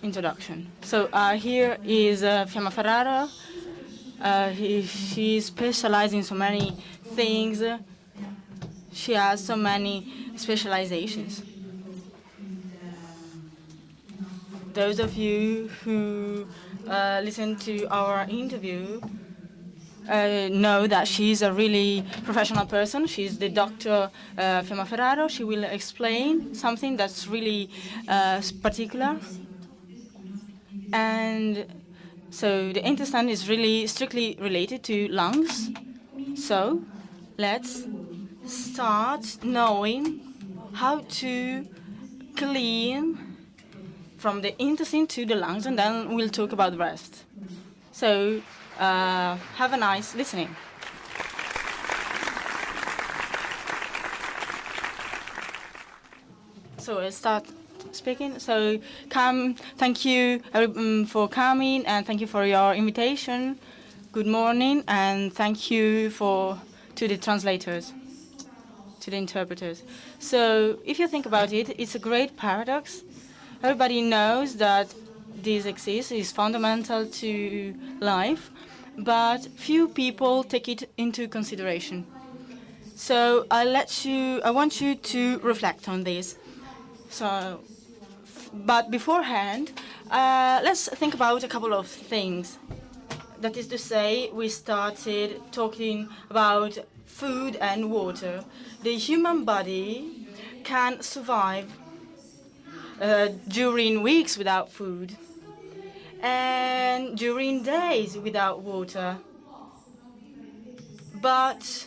Introduction. So here is Ferraro. She specializes in so many things. She has so many specializations. Those of you who listened to our interview know that she's a really professional person. She's the Dr. Fiamma Ferraro. She will explain something that's really particular. And so the intestine is really strictly related to lungs. So let's start knowing how to clean from the intestine to the lungs, and then we'll talk about the rest. So have a nice listening. So I'll start speaking. So thank you for coming, and thank you for your invitation. Good morning, and thank you to the translators, to the interpreters. So if you think about it, it's a great paradox. Everybody knows that this exists, is fundamental to life, but few people take it into consideration. So I want you to reflect on this. So, but beforehand, let's think about a couple of things. That is to say, we started talking about food and water. The human body can survive during weeks without food and during days without water. But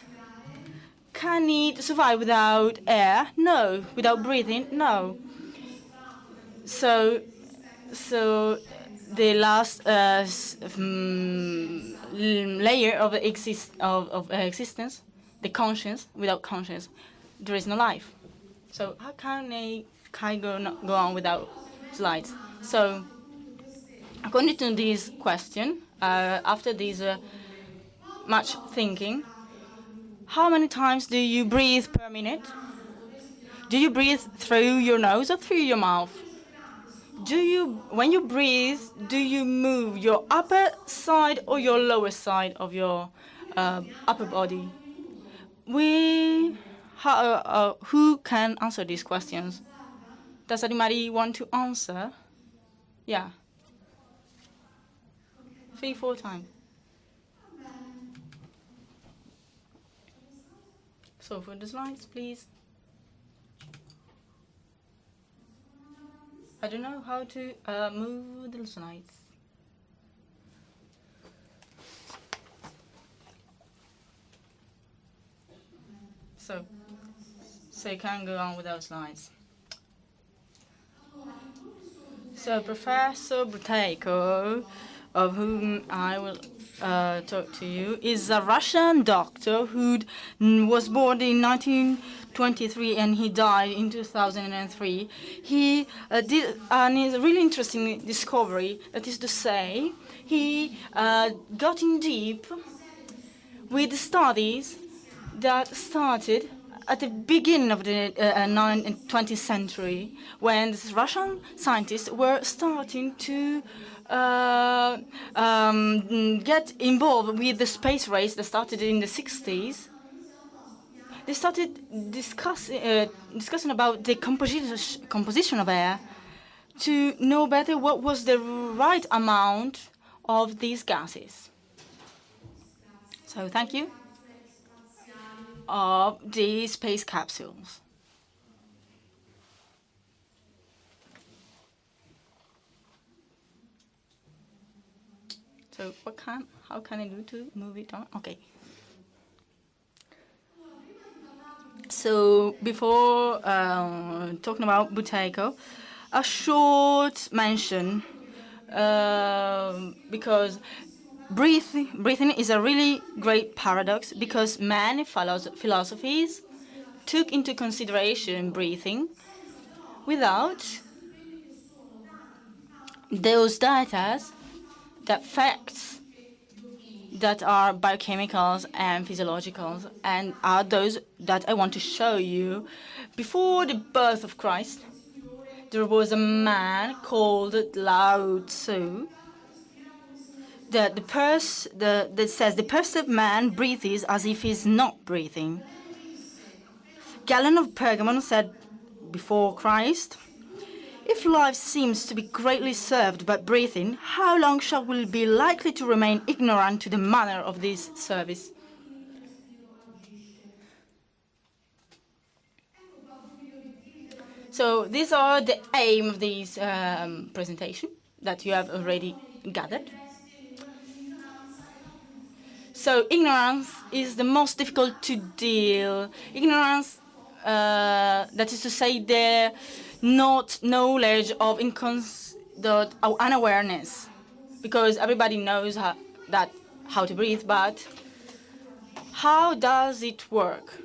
can it survive without air? No. Without breathing? No. So the last layer of existence, the conscience. Without conscience, there is no life. So how can I go on without slides? So according to this question, after this much thinking, how many times do you breathe per minute? Do you breathe through your nose or through your mouth? When you breathe, do you move your upper side or your lower side of your upper body? Who can answer these questions? Does anybody want to answer? Yeah. 3-4 times. So for the slides, please. I don't know how to move the slides. So you can go on without slides. So Professor Buteyko, of whom I will talk to you, is a Russian doctor who was born in 1923 and he died in 2003. He did a really interesting discovery. That is to say, he got in deep with studies that started at the beginning of the 20th century, when the Russian scientists were starting to get involved with the space race that started in the 60s. They started discussing about the composition of air to know better what was the right amount of these gases. So thank you. Of the space capsules. So how can I do to move it on? Okay. So before talking about Buteyko, a short mention because breathing is a really great paradox, because many philosophies took into consideration breathing without those data, that facts that are biochemicals and physiologicals, and are those that I want to show you. Before the birth of Christ, there was a man called Lao Tzu that says the passive man breathes as if he's not breathing. Galen of Pergamon said before Christ, if life seems to be greatly served by breathing, how long shall we be likely to remain ignorant to the manner of this service? So these are the aim of this presentation that you have already gathered. So ignorance is the most difficult to deal. Ignorance, that is to say, the not knowledge of unawareness, because everybody knows how to breathe, but how does it work?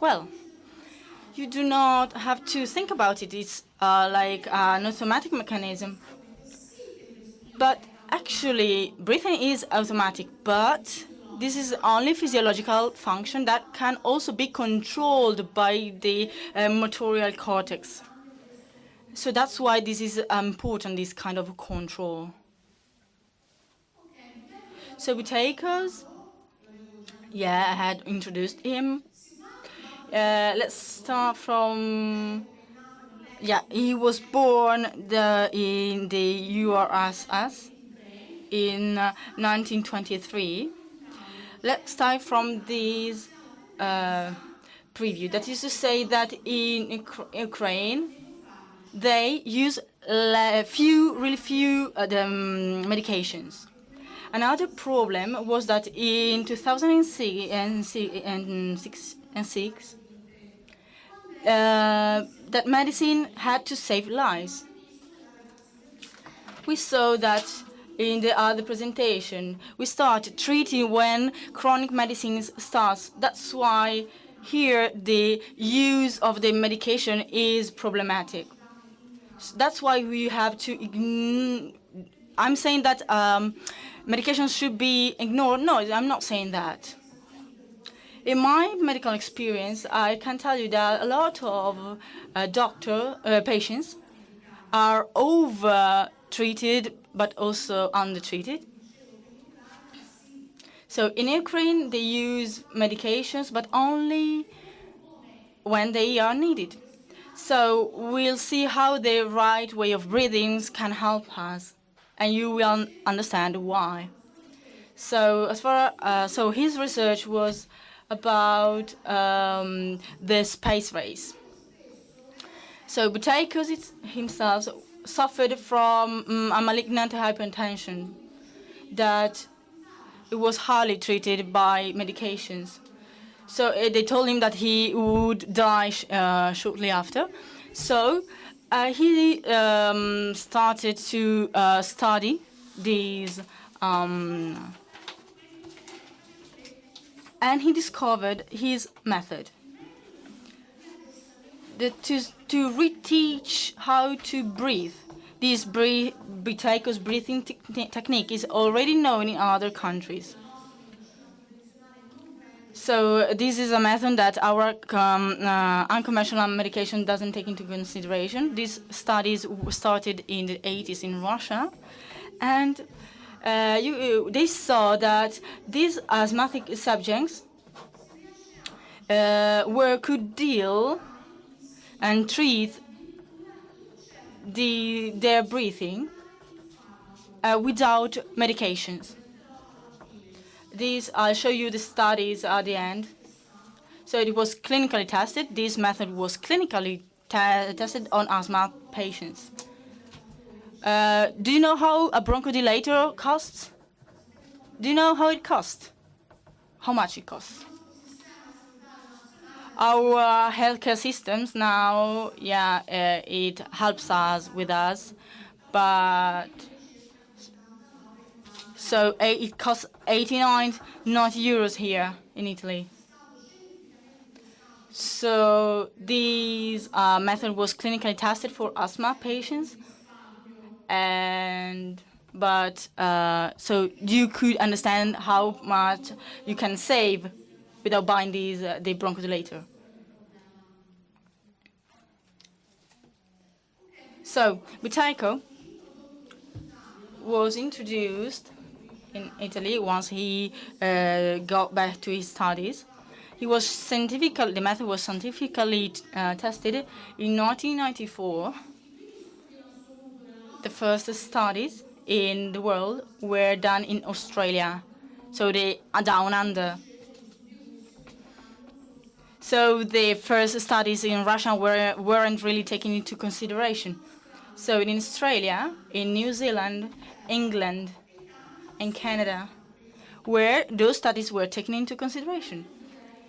Well, you do not have to think about it. It's like an automatic mechanism. But actually, breathing is automatic, but this is only physiological function that can also be controlled by the motorial cortex. So that's why this is important, this kind of control. So Buteikos, yeah, I had introduced him. Let's start from, yeah, he was born in the URSS in 1923. Let's start from this preview. That is to say that in Ukraine, they use really few medications. Another problem was that in 2006, that medicine had to save lives. We saw that in the other presentation. We start treating when chronic medicines starts. That's why here the use of the medication is problematic. That's why we have to I'm saying that medications should be ignored. No, I'm not saying that. In my medical experience, I can tell you that a lot of patients are over-treated but also undertreated. So in Ukraine, they use medications, but only when they are needed. So we'll see how the right way of breathing can help us, and you will understand why. So so his research was about the space race. So Buteikos himself suffered from a malignant hypertension that it was hardly treated by medications. So they told him that he would die shortly after. So he started to study these, and he discovered his method. To reteach how to breathe. This Buteikos breathing technique is already known in other countries. So this is a method that our unconventional medication doesn't take into consideration. These studies started in the 80s in Russia, and they saw that these asthmatic subjects could deal and treat their breathing without medications. I'll show you the studies at the end. So it was clinically tested. This method was clinically tested on asthma patients. Do you know how a bronchodilator costs? Do you know how it costs? How much it costs? Our healthcare systems now, it helps us but so it costs 89 €90 here in Italy. So this method was clinically tested for asthma patients, so you could understand how much you can save without buying the bronchodilator. So Buteyko was introduced in Italy once he got back to his studies. The method was scientifically tested in 1994. The first studies in the world were done in Australia, so they are down under. So the first studies in Russia weren't really taken into consideration. So in Australia, in New Zealand, England, and Canada, where those studies were taken into consideration.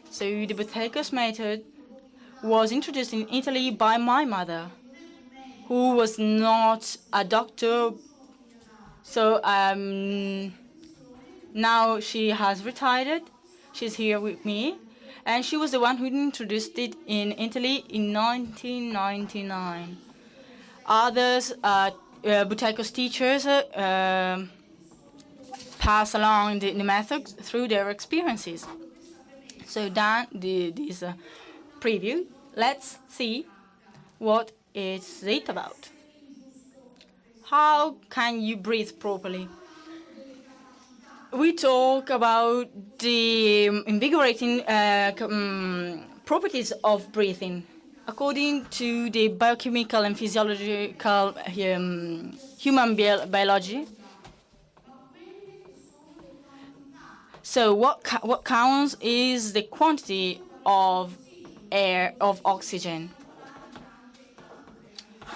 So the Buteyko's method was introduced in Italy by my mother, who was not a doctor. So now she has retired. She's here with me. And she was the one who introduced it in Italy in 1999. Others, Buteyko's teachers, pass along the method through their experiences. So done this preview. Let's see what is it about. How can you breathe properly? We talk about the invigorating properties of breathing. According to the biochemical and physiological human biology, so what counts is the quantity of oxygen.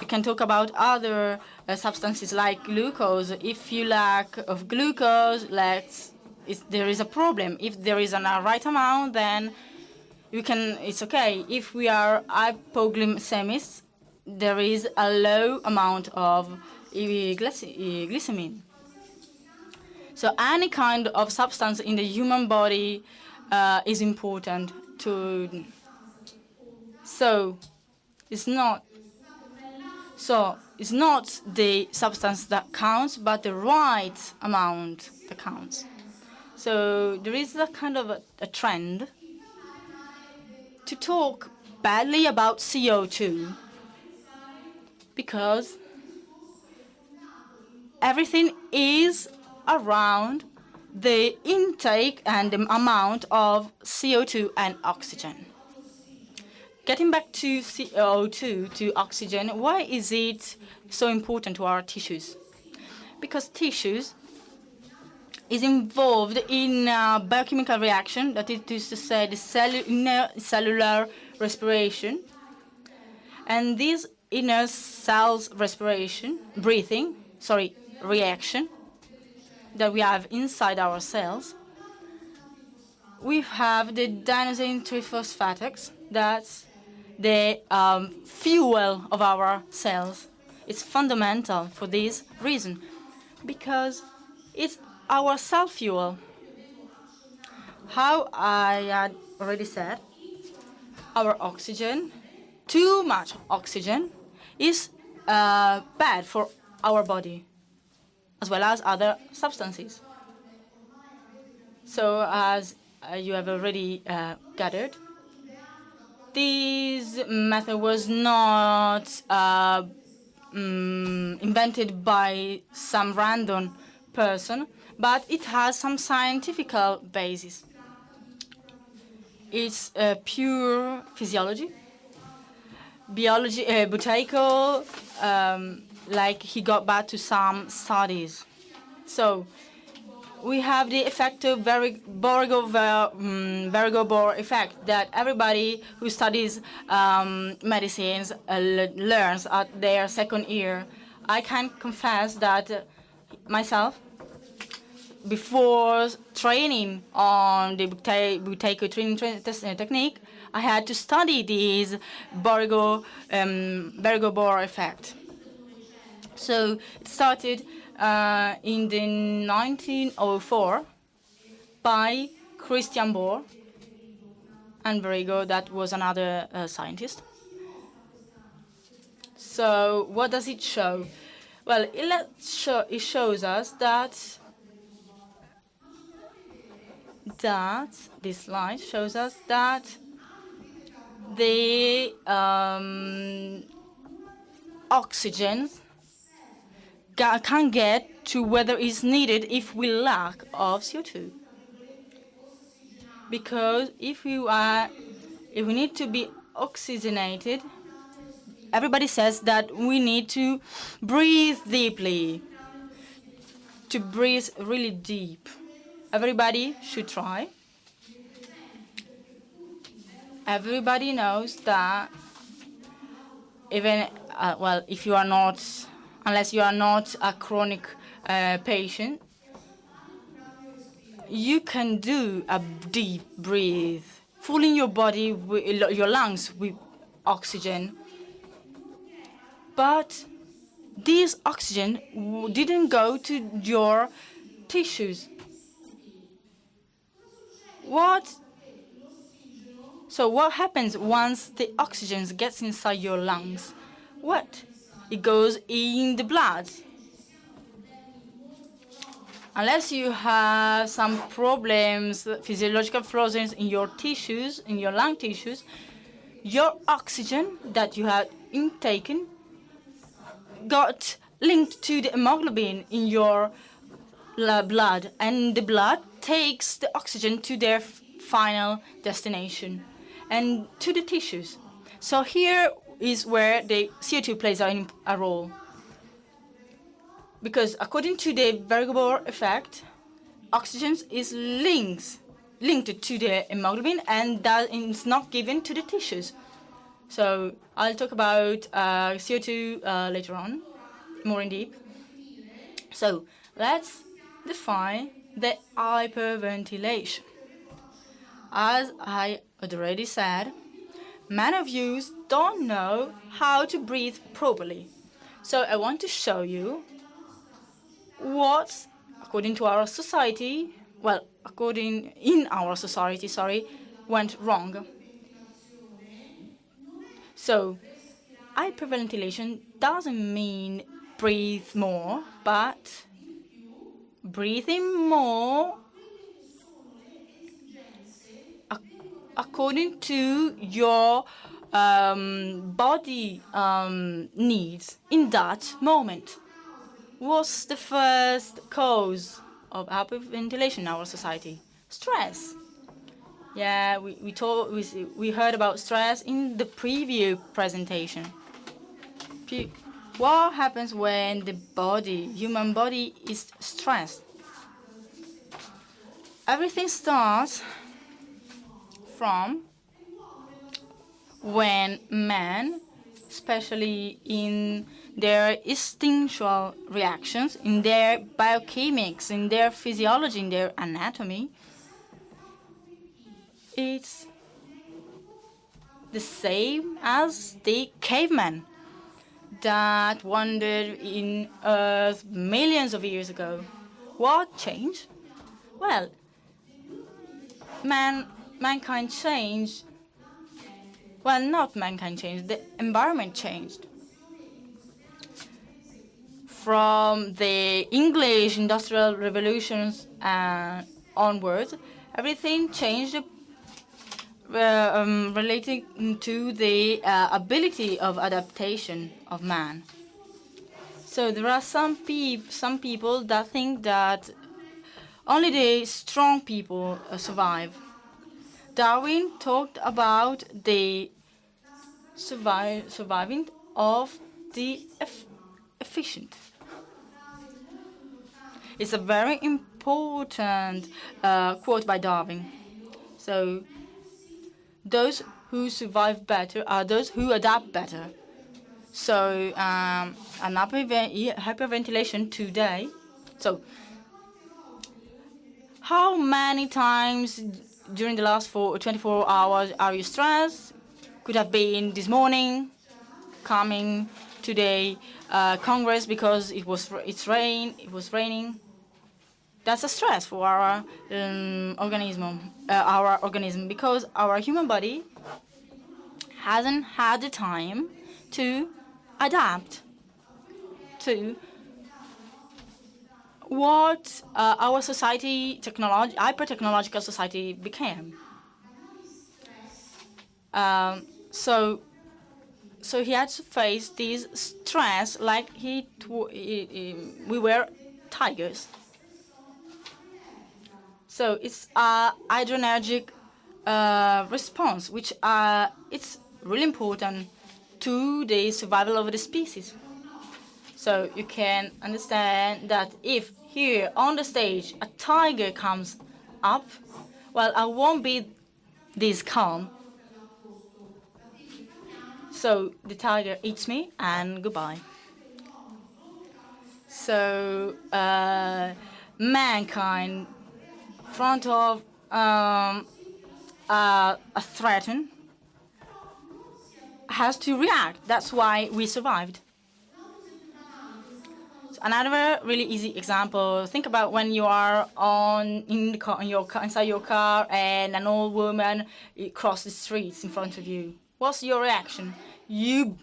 We can talk about other substances like glucose. If you lack of glucose, there is a problem. If there is a right amount, then it's okay. If we are hypoglycemics, there is a low amount of glycemine. So any kind of substance in the human body is important to. So it's not the substance that counts, but the right amount that counts. So there is a kind of a trend to talk badly about CO2 because everything is around the intake and the amount of CO2 and oxygen. Getting back to CO2, to oxygen, why is it so important to our tissues? Because tissues is involved in a biochemical reaction, that is to say the cellular respiration. And this inner cells reaction that we have inside our cells, we have the adenosine triphosphatics. That's the fuel of our cells. It's fundamental for this reason, because it's our cell fuel. How I had already said, our oxygen, too much oxygen, is bad for our body, as well as other substances. So as you have already gathered, this method was not invented by some random person, but it has some scientific basis. It's pure physiology. Buteyko, like he got back to some studies. So we have the effect of Virgo-Bohr effect that everybody who studies medicines learns at their second year. I can confess that myself, before training on the Buteyko training technique, I had to study this Virgo-Bohr effect. So it started in the 1904 by Christian Bohr and Virgo, that was another scientist. So what does it show? Well, it shows us that this slide shows us that the oxygen can get to where it is needed if we lack of CO2. Because if we need to be oxygenated, everybody says that we need to breathe deeply, to breathe really deep. Everybody should try. Everybody knows that even, well, if you are not, unless you are not a chronic patient, you can do a deep breathe, filling your body, your lungs with oxygen. But this oxygen didn't go to your tissues. So what happens once the oxygen gets inside your lungs? What? It goes in the blood. Unless you have some problems, physiological flaws in your tissues, in your lung tissues, your oxygen that you had intaken got linked to the hemoglobin in your blood, and the blood takes the oxygen to their final destination and to the tissues. So here is where the CO2 plays a role. Because according to the variable effect, oxygen is linked to the hemoglobin, and that is not given to the tissues. So I'll talk about CO2 later on, more in deep. So let's define the hyperventilation. As I already said, many of you don't know how to breathe properly. So I want to show you what, according to our society, in our society, went wrong. So hyperventilation doesn't mean breathe more, but breathing more according to your body needs in that moment. What's the first cause of hyperventilation in our society? Stress. Yeah, we heard about stress in the preview presentation. What happens when the human body is stressed? Everything starts from when men, especially in their instinctual reactions, in their biochemics, in their physiology, in their anatomy, it's the same as the cavemen that wandered in Earth millions of years ago. What changed? Well, mankind changed. Well, not mankind changed, the environment changed. From the English industrial revolutions onwards, everything changed relating to the ability of adaptation of man. So there are some people that think that only the strong people survive. Darwin talked about the surviving of the efficient. It's a very important quote by Darwin. So those who survive better are those who adapt better. So an hyperventilation today. So how many times during the last 24 hours are you stressed? Could have been this morning, coming to the Congress because it was raining. That's a stress for our organism, because our human body hasn't had the time to adapt to what our society, hyper-technological society, became. So So he had to face this stress like we were tigers. So it's a hydroenergic response, which it's really important to the survival of the species. So you can understand that if here on the stage a tiger comes up, well, I won't be this calm. So the tiger eats me and goodbye. So mankind, front of a threat, has to react. That's why we survived. So another really easy example. Think about when you are in the car, inside your car, and an old woman crosses the streets in front of you. What's your reaction? You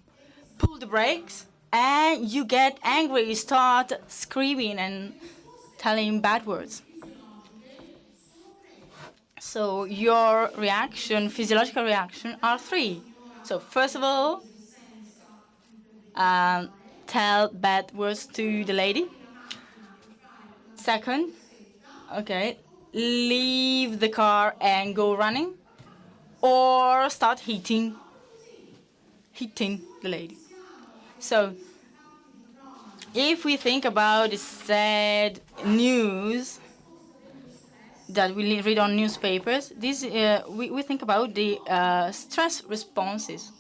pull the brakes and you get angry. You start screaming and telling bad words. So your reaction, physiological reaction, are three. So first of all, tell bad words to the lady. Second, okay, leave the car and go running, or start hitting the lady. So if we think about the sad news that we read on newspapers, we think about the stress responses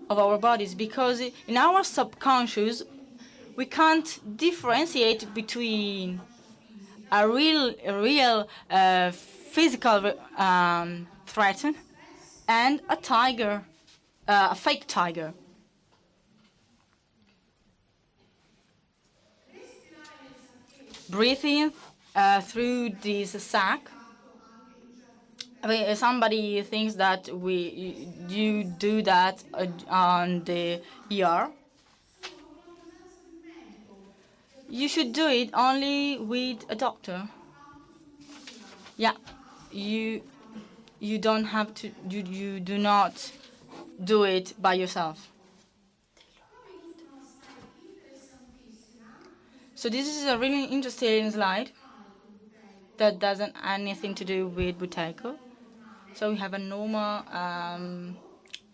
of our bodies, because in our subconscious we can't differentiate between a real physical threat and a tiger, a fake tiger. Breathing through this sac. I mean, somebody thinks that you do that on the ER. You should do it only with a doctor. Yeah, you don't have to. You do not do it by yourself. So this is a really interesting slide that doesn't have anything to do with Buteco. So we have a normal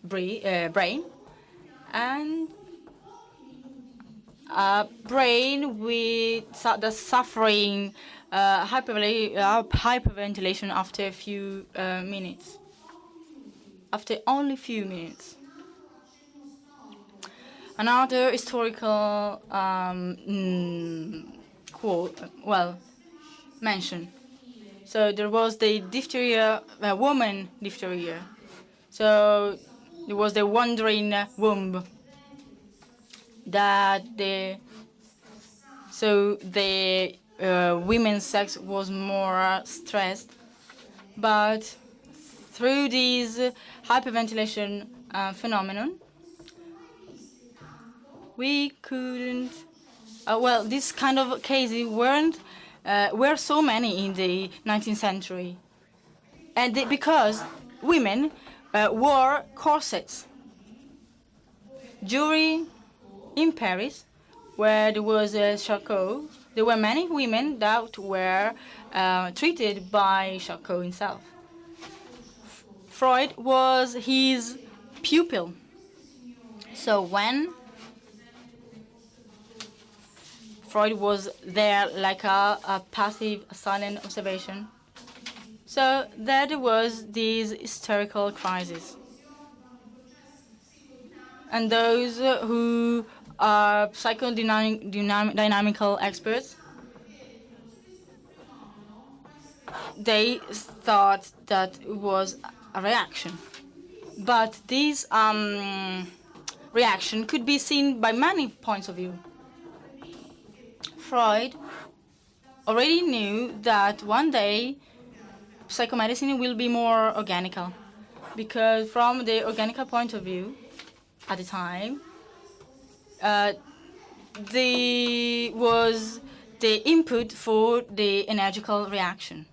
brain and a brain with that's suffering hyperventilation after a few minutes. After only few minutes. Another historical quote, mention. So there was the diphtheria, woman diphtheria. So there was the wandering womb that the women's sex was more stressed, but through this hyperventilation phenomenon, we couldn't. This kind of cases were so many in the 19th century, and because women wore corsets. In Paris, where there was a Charcot, there were many women that were treated by Charcot himself. Freud was his pupil. So when Freud was there like a passive, silent observation, so there was this hysterical crisis. And those who are psychodynamical experts, they thought that it was a reaction. But this reaction could be seen by many points of view. Freud already knew that one day psychomedicine will be more organical, because from the organical point of view, at the time, was the input for the energical reaction.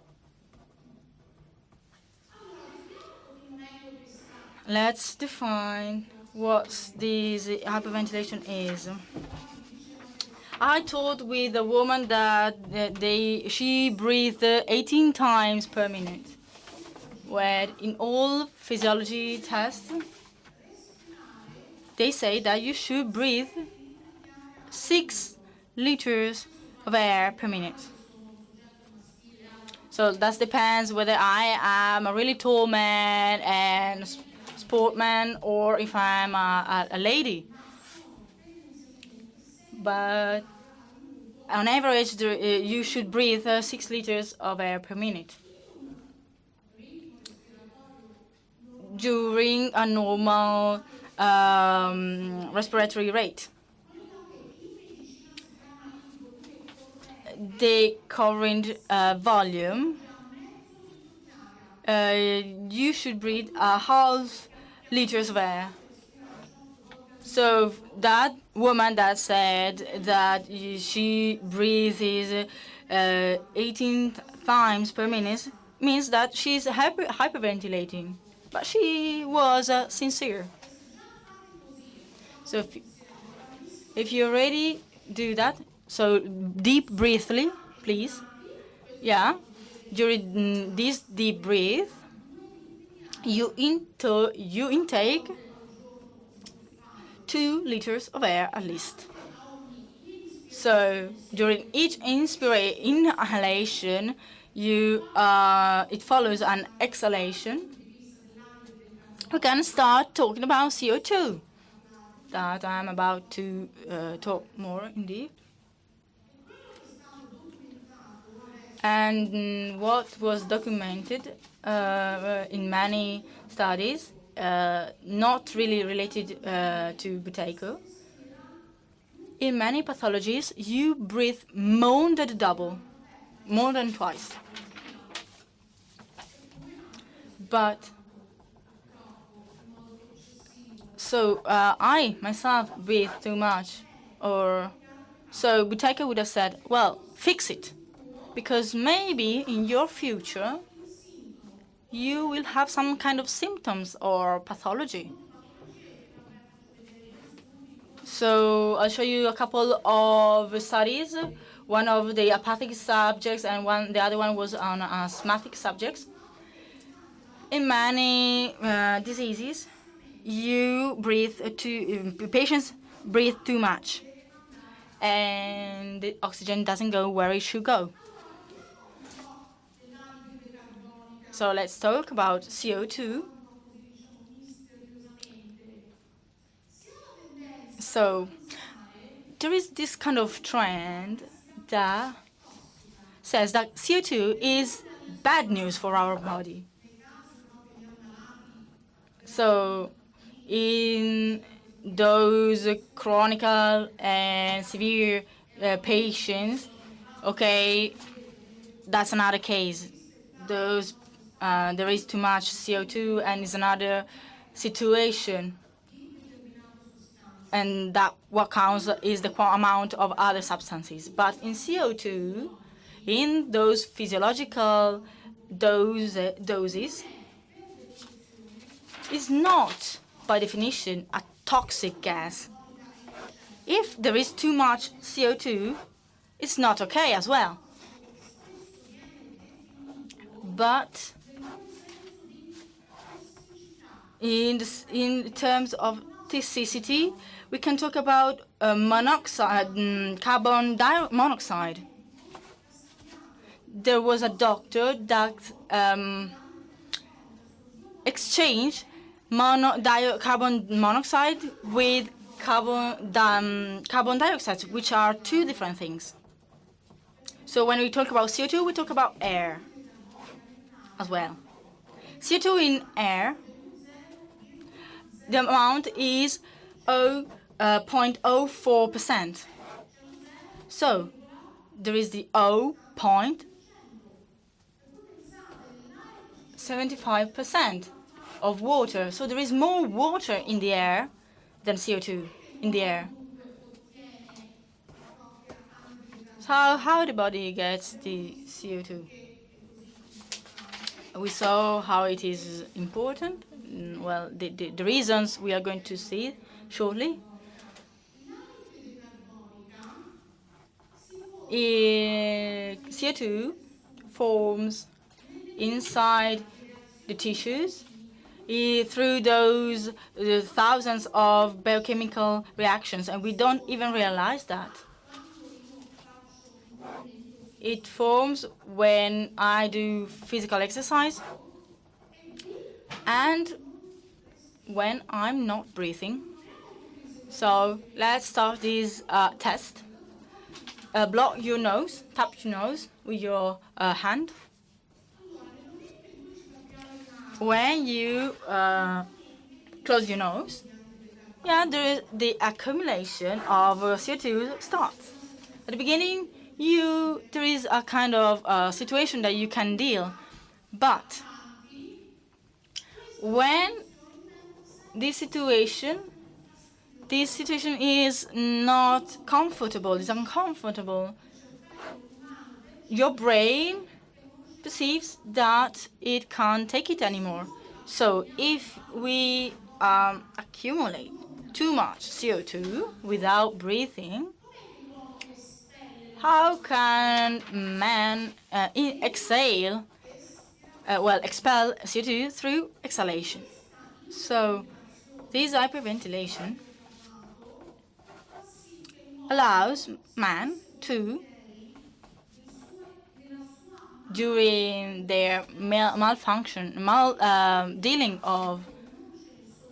Let's define what this hyperventilation is. I talked with a woman that she breathed 18 times per minute, where in all physiology tests, they say that you should breathe 6 liters of air per minute. So that depends whether I am a really tall man and sportman or if I'm a lady. But on average, you should breathe 6 liters of air per minute during a normal respiratory rate. The current volume, you should breathe 0.5 liters of air. So that woman that said that she breathes 18 times per minute means that she's hyperventilating, but she was sincere. So if you already do that, so deep breathly, please. Yeah, during this deep breath, you intake 2 liters of air at least. So during each inhalation, it follows an exhalation. We can start talking about CO2 that I'm about to talk more in depth. And what was documented in many studies, not really related to Buteyko. In many pathologies, you breathe more than double, more than twice. But so I myself breathe too much, or so Buteyko would have said, well, fix it. Because maybe in your future, you will have some kind of symptoms or pathology. So I'll show you a couple of studies. One of the apathic subjects and the other one was on asthmatic subjects. In many diseases, patients breathe too much, and the oxygen doesn't go where it should go. So let's talk about CO2. So there is this kind of trend that says that CO2 is bad news for our body. So in those chronic and severe patients, okay, that's another case. There is too much CO2 and it's another situation. And that what counts is the amount of other substances. But in CO2, in those physiological doses, is not, by definition, a toxic gas. If there is too much CO2, it's not okay as well. But in terms of toxicity, we can talk about carbon monoxide. There was a doctor that exchanged carbon monoxide with carbon dioxide, which are two different things. So when we talk about CO2, we talk about air as well. CO2 in air, the amount is 0.04%. So there is the 0.75% of water. So there is more water in the air than CO2 in the air. So how the body gets the CO2? We saw how it is important. well, the reasons we are going to see shortly. CO2 forms inside the tissues through those thousands of biochemical reactions, and we don't even realize that. It forms when I do physical exercise and when I'm not breathing. So let's start this test. Block your nose, tap your nose with your hand. When you close your nose, the accumulation of CO2 starts. At the beginning, there is a kind of situation that you can deal, but when this situation is not comfortable, it's uncomfortable, your brain perceives that it can't take it anymore. So if we accumulate too much CO2 without breathing, how can man expel CO2 through exhalation? So this hyperventilation allows man to, during their dealing of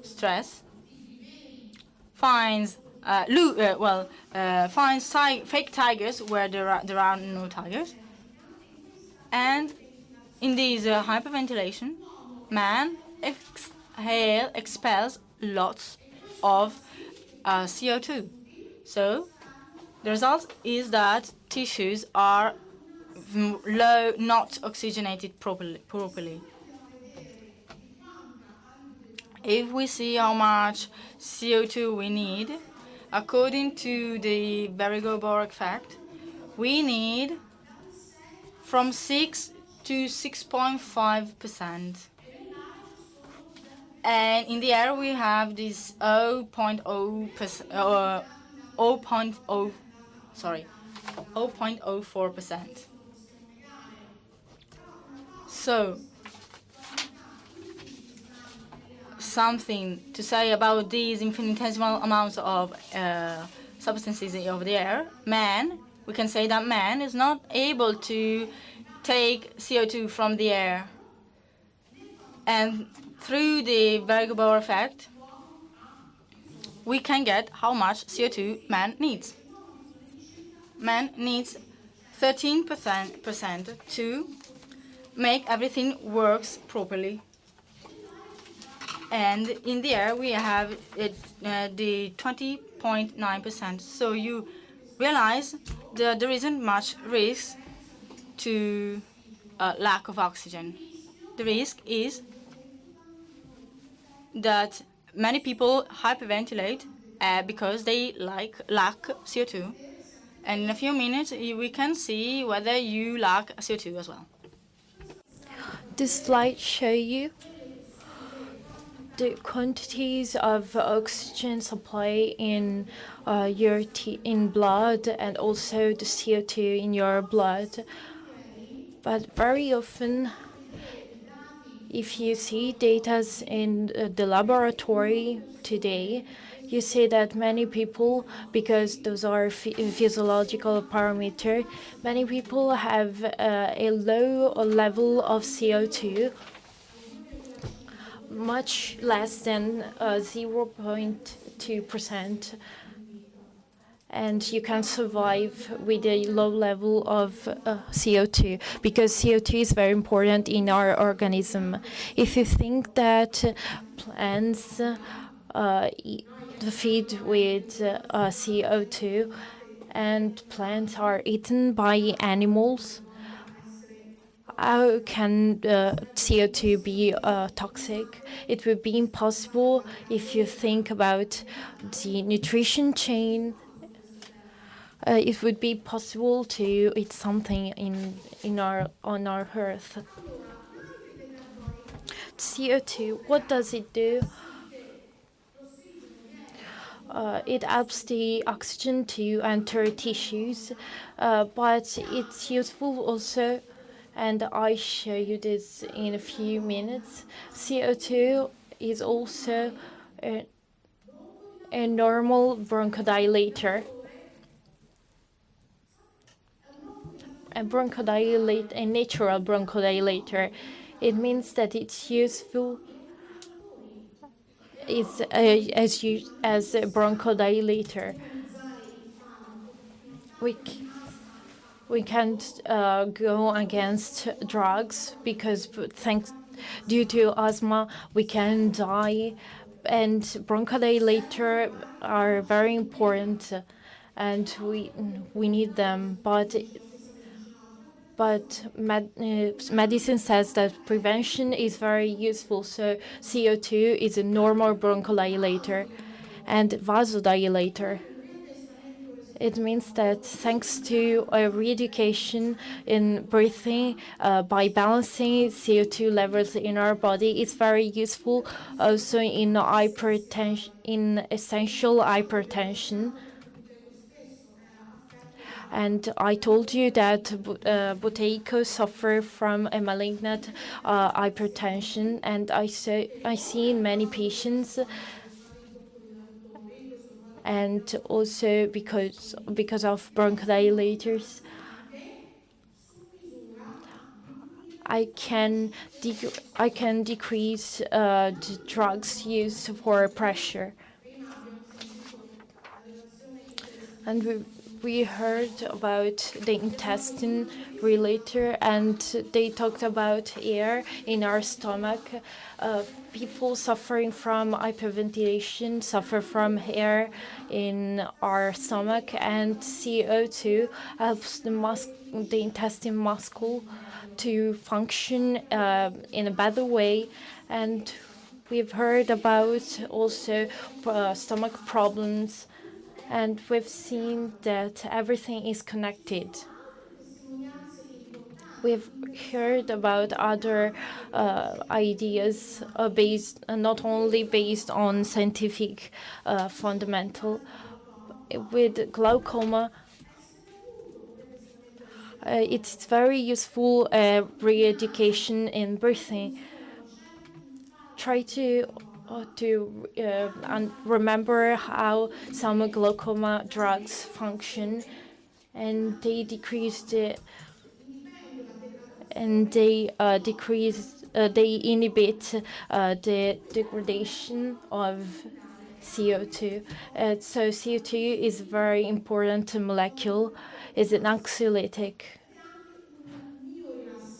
stress, finds fake tigers where there are no tigers, and in this hyperventilation, man expels lots of CO2. So the result is that tissues are low, not oxygenated properly. If we see how much CO2 we need, according to the Barry-Goldberg effect, we need from 6 to 6.5%. And in the air we have this 0.04%. So something to say about these infinitesimal amounts of substances of the air. We can say that man is not able to take CO2 from the air. And through the Barry-Goldberg effect, we can get how much CO2 man needs. Man needs 13% to make everything works properly. And in the air we have the 20.9%. So you realize that there isn't much risk to lack of oxygen. The risk is that many people hyperventilate because they lack CO2. And in a few minutes we can see whether you lack CO2 as well. This slide shows you the quantities of oxygen supply in in blood and also the CO2 in your blood. But very often, if you see data in the laboratory today, you see that many people, because those are physiological parameters, many people have a low level of CO2, much less than 0.2%. And you can survive with a low level of CO2 because CO2 is very important in our organism. If you think that plants feed with CO2 and plants are eaten by animals, how can CO2 be toxic? It would be impossible if you think about the nutrition chain. It would be possible to eat something on our earth. CO2, what does it do? It helps the oxygen to enter tissues, but it's useful also, and I show you this in a few minutes. CO2 is also a normal bronchodilator. A natural bronchodilator. It means that it's useful is as a bronchodilator. We can't go against drugs because due to asthma we can die, and bronchodilator are very important, and we need them. But medicine says that prevention is very useful. So CO2 is a normal bronchodilator and vasodilator. It means that thanks to a re-education in breathing, by balancing CO2 levels in our body, it's very useful also in hypertension, in essential hypertension. And I told you that Buteyko suffer from a malignant hypertension, and I see in many patients, and also because of bronchodilators, I can decrease the drugs used for pressure. And we heard about the intestine relator, and they talked about air in our stomach. People suffering from hyperventilation suffer from air in our stomach, and CO2 helps the intestine muscle to function in a better way. And we've heard about also stomach problems, and we've seen that everything is connected. We've heard about other ideas not only based on scientific fundamental. With glaucoma, it's very useful re-education in breathing. Try to remember how some glaucoma drugs function, and they inhibit the degradation of CO2. So CO2 is a very important molecule. It's an anxiolytic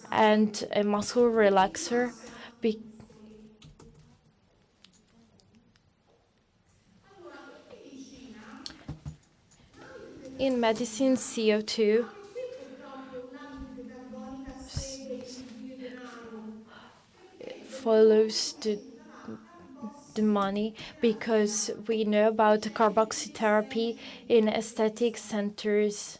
and a muscle relaxer. In medicine, CO2 follows the money, because we know about carboxytherapy in aesthetic centers,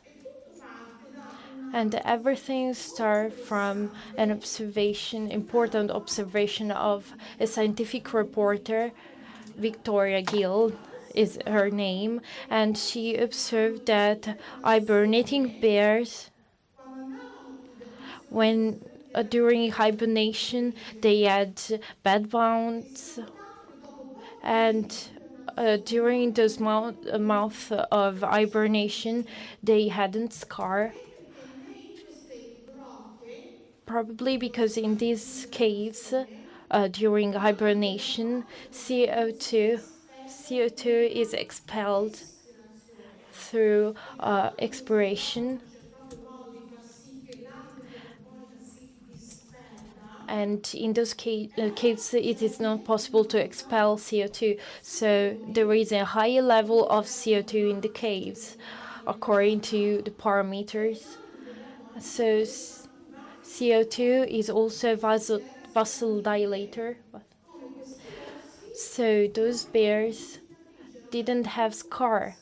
and everything starts from an important observation of a scientific reporter. Victoria Gill is her name, and she observed that hibernating bears, when during hibernation they had bed bounds, and during those months of hibernation they hadn't scar. Probably because in these caves, during hibernation, CO2 is expelled through expiration, and in those caves it is not possible to expel CO2, so there is a higher level of CO2 in the caves according to the parameters. So CO2 is also vasodilator. So those bears didn't have scar.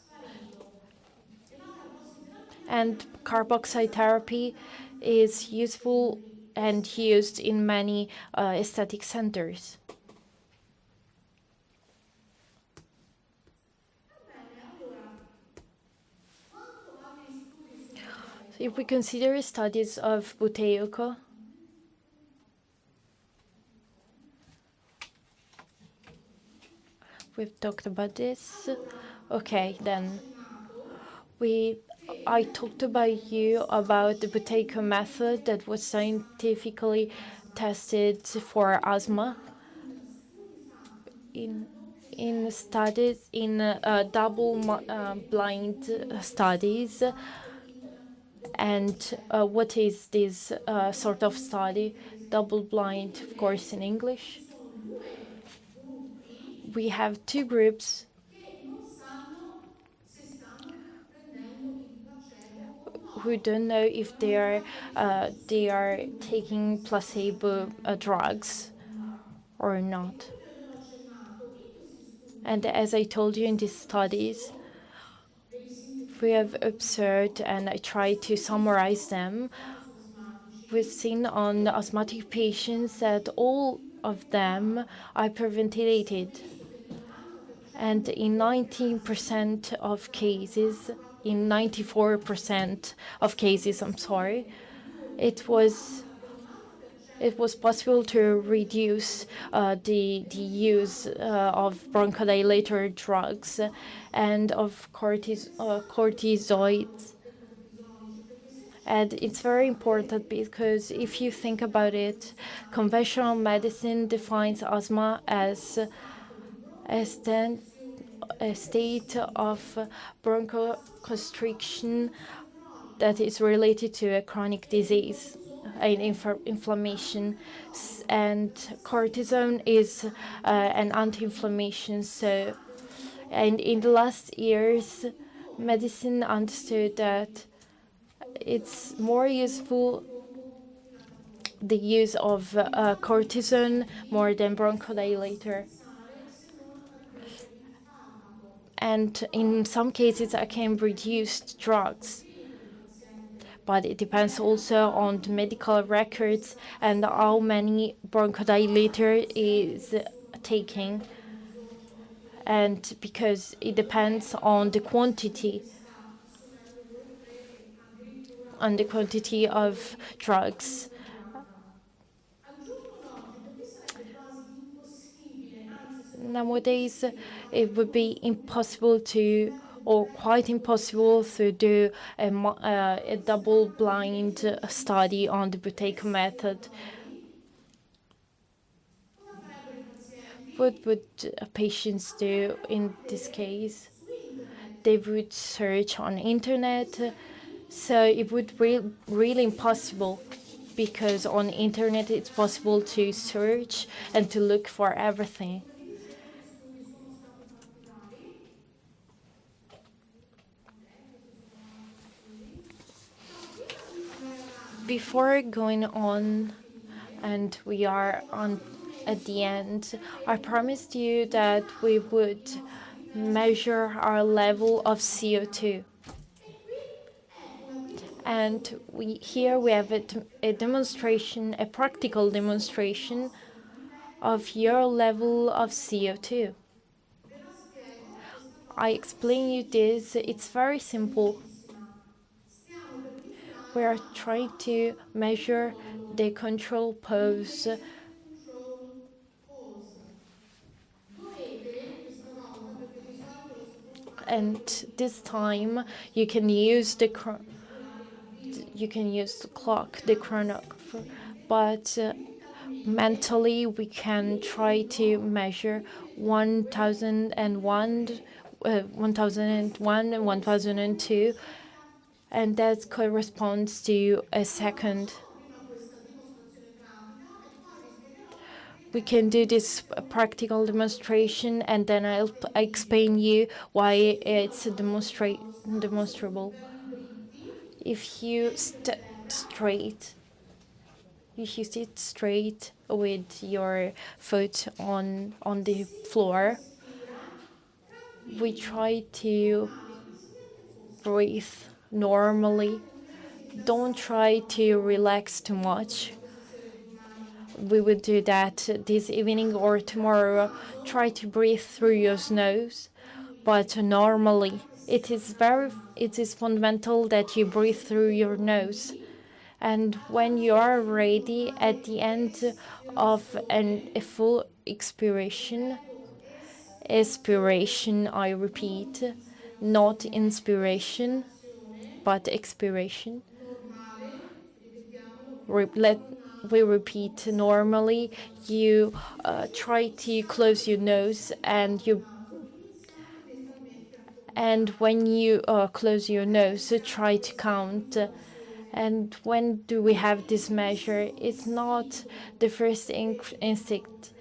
And carboxytherapy is useful and used in many aesthetic centers. So if we consider studies of buteyko, we've talked about this. Okay, then I talked about the buteyko method that was scientifically tested for asthma in studies in double-blind studies. And what is this sort of study? Double-blind, of course, in English. We have two groups who don't know if they are taking placebo drugs or not. And as I told you in these studies, we have observed, and I try to summarize them, we've seen on asthmatic patients that all of them are hyperventilated. And in 19% of cases, in 94% of cases, it was possible to reduce the use of bronchodilator drugs and of cortisoids. And it's very important because if you think about it, conventional medicine defines asthma as a state of bronchoconstriction that is related to a chronic disease, an inflammation, and cortisone is an anti-inflammation. So, and in the last years, medicine understood that it's more useful the use of cortisone more than bronchodilator. And in some cases, I can reduce drugs. But it depends also on the medical records and how many bronchodilator is taking. And because it depends on the quantity of drugs. Nowadays, it would be impossible or quite impossible to do a double-blind study on the buteyko method. What would patients do in this case? They would search on internet, so it would be really impossible, because on internet it's possible to search and to look for everything. Before going on, and we are at the end, I promised you that we would measure our level of CO2. And here we have a demonstration, a practical demonstration of your level of CO2. I explain you this, it's very simple. We are trying to measure the control pose. And this time you can use the clock, the chronographer, but mentally we can try to measure 1001, 1001 and 1002, and that corresponds to a second. We can do this practical demonstration, and then I'll explain you why it's demonstrable. If you sit straight with your foot on the floor, we try to breathe normally. Don't try to relax too much. we would do that this evening or tomorrow. Try to breathe through your nose, but normally it is fundamental that you breathe through your nose. And when you are ready at the end of a full expiration, I repeat, not inspiration, but expiration. We repeat normally. You try to close your nose, and when you close your nose, try to count. And when do we have this measure? It's not the first instinct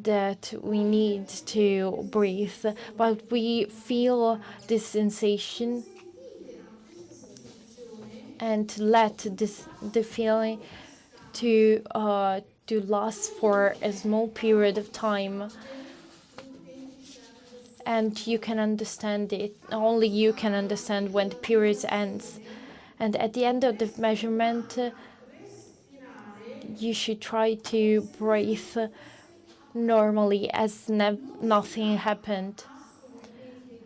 that we need to breathe, but we feel this sensation and let the feeling to last for a small period of time. And you can understand it. Only you can understand when the period ends. And at the end of the measurement, you should try to breathe normally as nothing happened.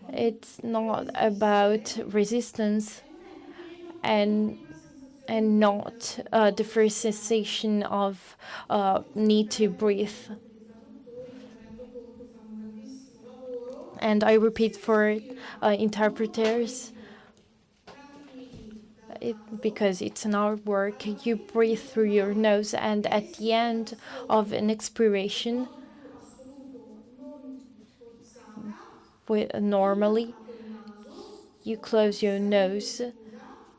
It's not about resistance and not the first sensation of need to breathe. And I repeat for interpreters, because it's an our work, you breathe through your nose, and at the end of an expiration, normally you close your nose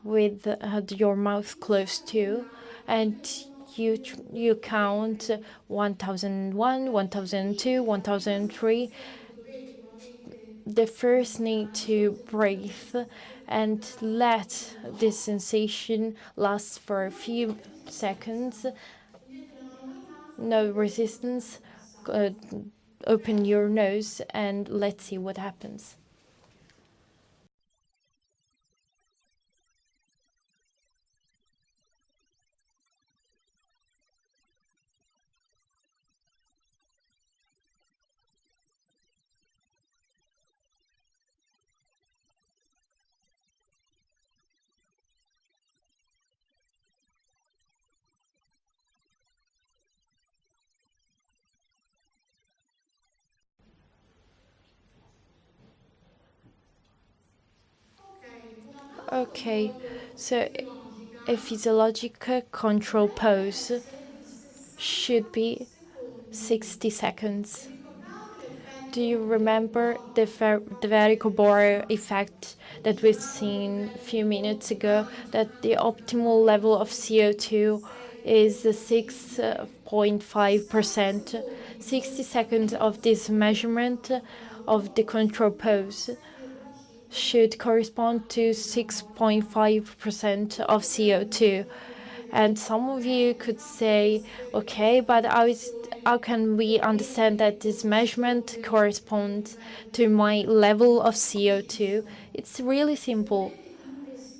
with your mouth closed too, and you count 1001, 1002, 1003. The first need to breathe and let this sensation last for a few seconds. No resistance. Open your nose and let's see what happens. Okay, so a physiological control pose should be 60 seconds. Do you remember the Vericobor effect that we've seen a few minutes ago, that the optimal level of CO2 is 6.5%? 60 seconds of this measurement of the control pose should correspond to 6.5% of CO2. And some of you could say, okay, but how can we understand that this measurement corresponds to my level of CO2? It's really simple.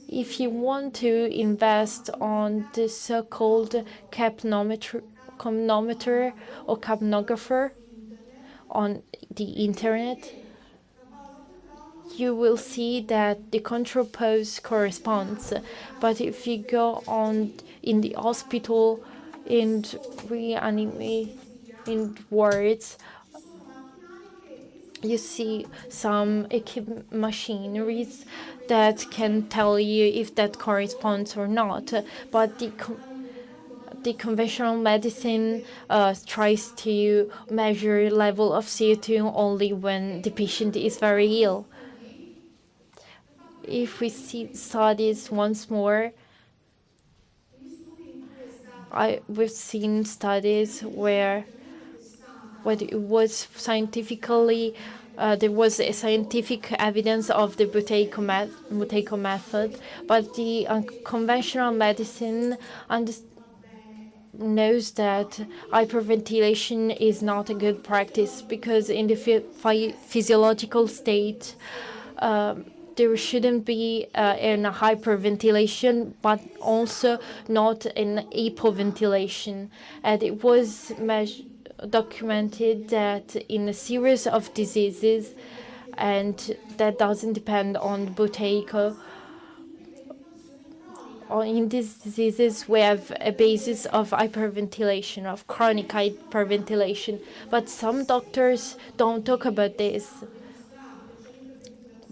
If you want to invest on the so-called capnometer or capnographer on the internet, you will see that the control pose corresponds. But if you go on in the hospital and reanimate in wards, you see some machineries that can tell you if that corresponds or not. But the conventional medicine tries to measure level of CO2 only when the patient is very ill. If we see studies once more, we've seen studies where it was scientifically there was a scientific evidence of the Buteyko method, but the conventional medicine knows that hyperventilation is not a good practice, because in the physiological state, there shouldn't be in hyperventilation, but also not in hypoventilation. And it was documented that in a series of diseases, and that doesn't depend on Buteyko, or in these diseases we have a basis of hyperventilation, of chronic hyperventilation, but some doctors don't talk about this.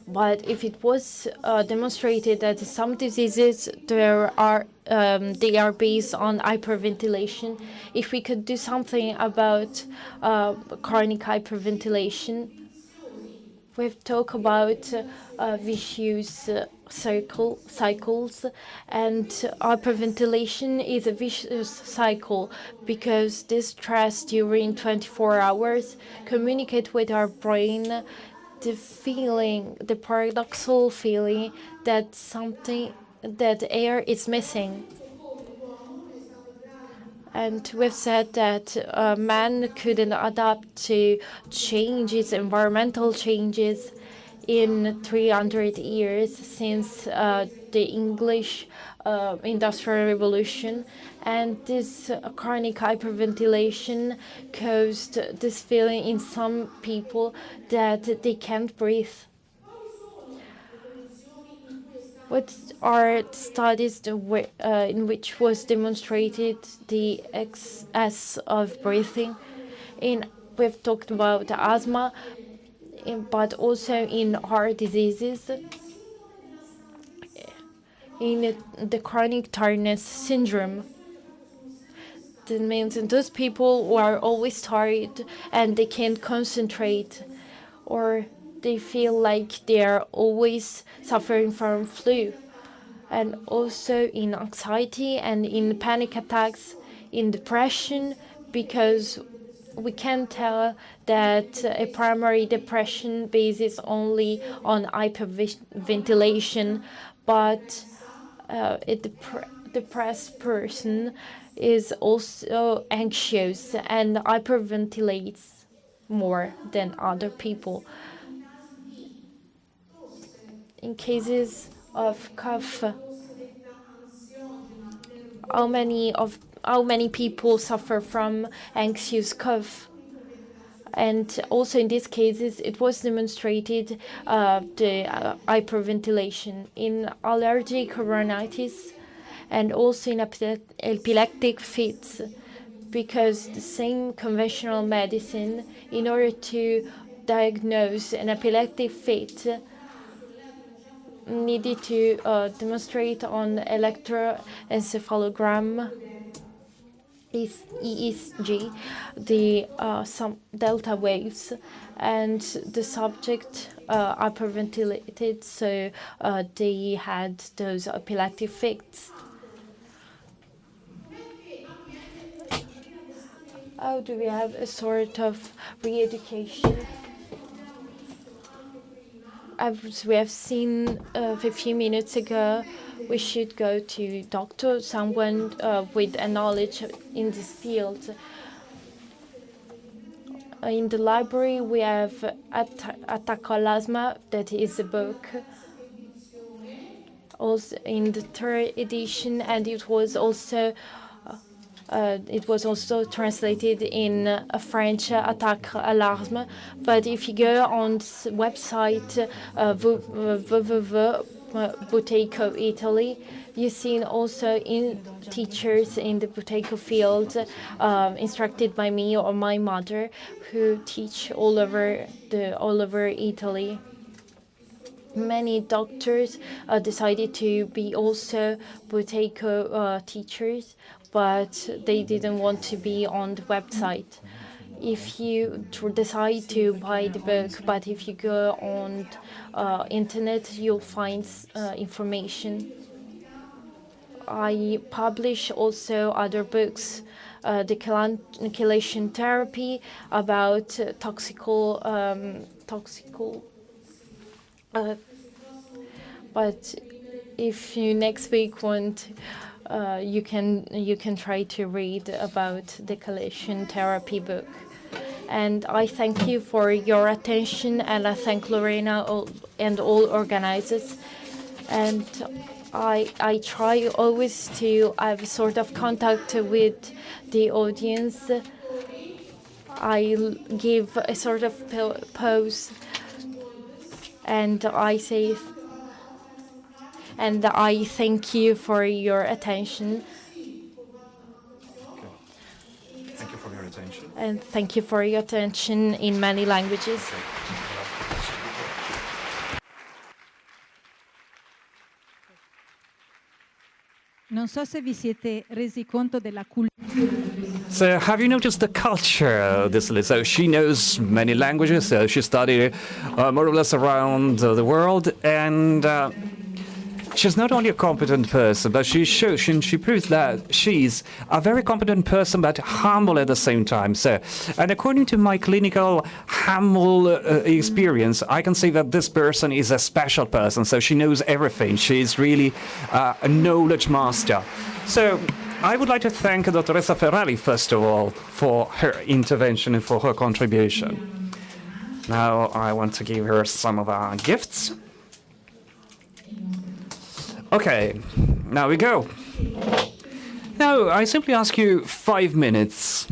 But if it was demonstrated that some diseases they are based on hyperventilation, if we could do something about chronic hyperventilation, we've talked about vicious cycles, and hyperventilation is a vicious cycle because this stress during 24 hours communicate with our brain the paradoxical feeling that air is missing. And we've said that man couldn't adapt to changes, environmental changes, in 300 years since the English Industrial Revolution. And this chronic hyperventilation caused this feeling in some people that they can't breathe. What are studies in which was demonstrated the excess of breathing? We've talked about asthma, but also in heart diseases, in the chronic tiredness syndrome. That means those people who are always tired and they can't concentrate, or they feel like they are always suffering from flu. And also in anxiety and in panic attacks, in depression, because we can tell that a primary depression bases only on hyperventilation, but a depressed person is also anxious and hyperventilates more than other people. In cases of cough, how many people suffer from anxious cough? And also in these cases, it was demonstrated the hyperventilation in allergic rhinitis and also in epileptic fits, because the same conventional medicine, in order to diagnose an epileptic fit, needed to demonstrate on electroencephalogram, EEG, some delta waves, and the subject hyperventilated, so they had those epileptic fits. How do we have a sort of re-education? As we have seen a few minutes ago, we should go to doctor, someone with a knowledge in this field. In the library, we have Attack on Asthma, that is a book, also in the third edition, and it was also translated in French, Attaque à l'asthme. But if you go on the website www.Buteyko Italy, you see also in teachers in the Buteyko field, instructed by me or my mother, who teach all over Italy. Many doctors decided to be also Buteyko teachers, but they didn't want to be on the website. If you decide to buy the book, but if you go on internet, you'll find information. I publish also other books, the chelation therapy, about toxical. But if you next week want, you can try to read about the chelation therapy book. And I thank you for your attention, and I thank Lorena and all organizers. And I try always to have sort of contact with the audience. I give a sort of pose, and I say, and I thank you for your attention. Thank you for your attention. And thank you for your attention in many languages. Non so se vi siete resi conto della cultura. So, have you noticed the culture of this list? So, she knows many languages. So, she studied more or less around the world, and she's not only a competent person, but she shows and she proves that she's a very competent person, but humble at the same time. So, and according to my clinical humble experience, I can say that this person is a special person. So she knows everything. She's really a knowledge master. So I would like to thank Dottoressa Ferrari, first of all, for her intervention and for her contribution. Now I want to give her some of our gifts. Okay, now we go. Now, I simply ask you 5 minutes